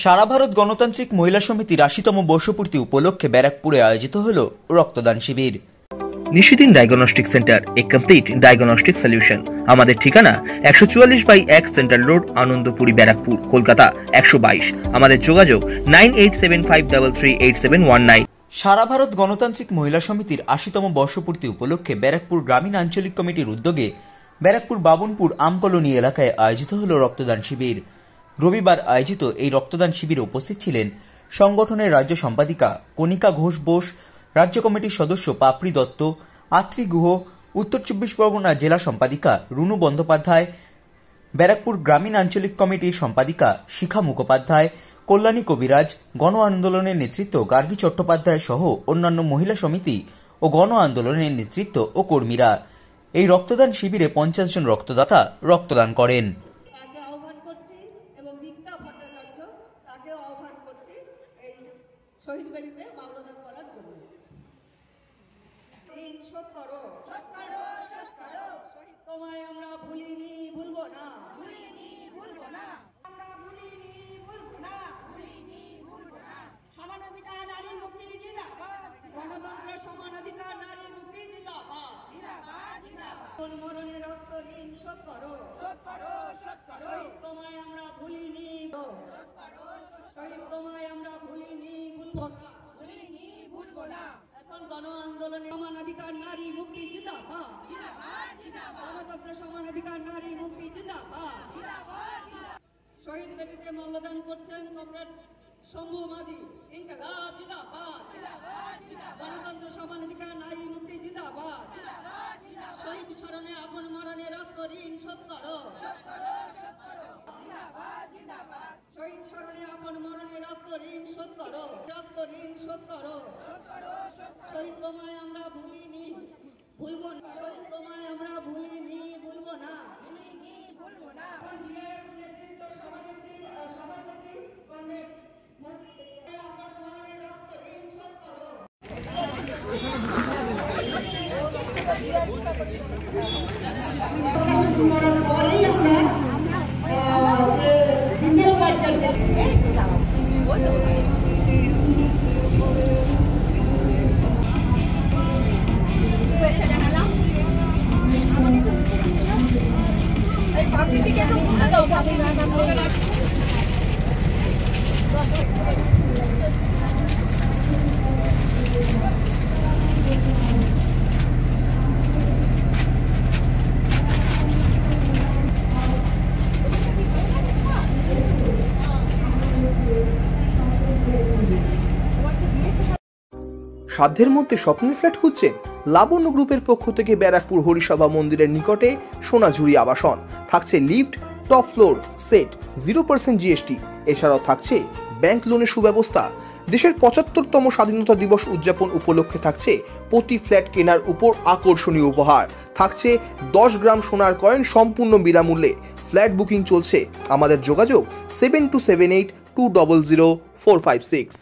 সারা ভারত গণতান্ত্রিক মহিলা সমিতির ৮০তম বর্ষপূর্তি উপলক্ষে ব্যারাকপুরে আয়োজিত হল রক্তদান শিবির। নিশিদিন ডায়াগনস্টিক সেন্টার, এ কমপ্লিট ডায়াগনস্টিক সলিউশন। আমাদের ঠিকানা ১৪৪/১ সেন্ট্রাল রোড, আনন্দপুরি, ব্যারাকপুর, কলকাতা ১২২। আমাদের যোগাযোগ 9875338719। সারা ভারত গণতান্ত্রিক মহিলা সমিতির ৮০তম বর্ষপূর্তি উপলক্ষে ব্যারাকপুর গ্রামীণ আঞ্চলিক কমিটির উদ্যোগে ব্যারাকপুর বাবুনপুর আমকলোনি এলাকায় আয়োজিত হল রক্তদান শিবির। রবিবার আয়োজিত এই রক্তদান শিবিরে উপস্থিত ছিলেন সংগঠনের রাজ্য সম্পাদিকা কণিকা ঘোষ বোস, রাজ্য কমিটির সদস্য পাপড়ি দত্ত, আত্রি গুহ, উত্তর ২৪ পরগনা জেলা সম্পাদিকা রুনু বন্দ্যোপাধ্যায়, ব্যারাকপুর গ্রামীণ আঞ্চলিক কমিটির সম্পাদিকা শিখা মুখোপাধ্যায়, কল্যাণী কবিরাজ, গণ আন্দোলনের নেতৃত্ব গার্গী চট্টোপাধ্যায় সহ অন্যান্য মহিলা সমিতি ও গণ আন্দোলনের নেতৃত্ব ও কর্মীরা। এই রক্তদান শিবিরে ৫০ জন রক্তদাতা রক্তদান করেন। শহীদ বেদিতে মাল্যদান করার জন্য শোধ করো, শহীদ তোমায় আমরা ভুলিনি, ভুলবো না, আমরা ভুলিনি, ভুলবো না। সমান অধিকার নারী মুক্তি জিন্দাবাদ, গণতন্ত্র সমান অধিকার নারী মুক্তি জিন্দাবাদ। মরণের রক্ত ঋণ শোধ করো, শহীদ তোমায় আমরা ভুলিনি, শহীদ তোমায় আমরা ভুলিনি, ভুলবো না। এখন গণ আন্দোলনে সমান অধিকার নারী মুক্তি জিন্দাবাদ, গণতন্ত্র সমান অধিকার নারী মুক্তি জিন্দাবাদ। শহীদ বেদিতে মাল্যদান করছেন কমরেড শম্ভু মাঝি, ইনকলাব জিন্দাবাদ, গণতন্ত্র সমান অধিকার নারী মুক্তি জিন্দাবাদ। শহীদ স্মরণে আপন মরণে রক্ত ঋণ শোধ করো, শহীদ স্মরণে আপন মরণে রক্ত ঋণ শোধ করো, শহীদ তোমায় আমরা ভুলিনি, ভুলবো না, শহীদ তোমায় আমরা ভুলিনি, ভুলবো না। নেতৃত্ব সভাপতি কমরেড আপন মরণে রক্ত ঋণ শোধ করো। সাধ্যের মধ্যে স্বপ্নের ফ্ল্যাট খুঁজছেন? লাবণ্য গ্রুপের পক্ষ থেকে ব্যারাকপুর হরিসভা মন্দিরের নিকটে সোনাঝুরি আবাসন। থাকছে lift, top floor, set, 0% GST. এছাড়াও থাকছে ব্যাংক লোনের সুব্যবস্থা। দেশের ৭৫তম স্বাধীনতা দিবস উদযাপন উপলক্ষে থাকছে প্রতি ফ্ল্যাট কেনার উপর আকর্ষণীয় উপহার। থাকছে ১০ গ্রাম সোনার কয়েন সম্পূর্ণ বিনামূল্যে। ফ্ল্যাট বুকিং চলছে। আমাদের যোগাযোগ 7278200456।